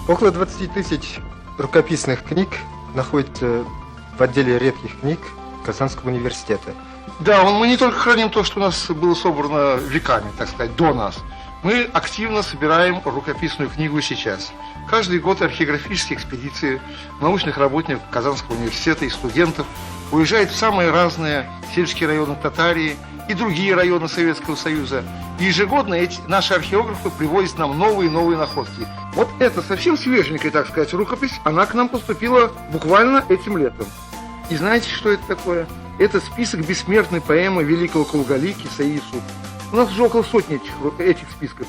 Около 20 тысяч рукописных книг находится в отделе редких книг Казанского университета. Да, мы не только храним то, что у нас было собрано веками, так сказать, до нас. Мы активно собираем рукописную книгу сейчас. Каждый год археографические экспедиции научных работников Казанского университета и студентов уезжают в самые разные сельские районы Татарии и другие районы Советского Союза. И ежегодно наши археографы привозят нам новые и новые находки. Вот эта совсем свеженькая, так сказать, рукопись, она к нам поступила буквально этим летом. И знаете, что это такое? Это список бессмертной поэмы великого Кулгалики Саиди Сук. У нас уже около сотни этих списков.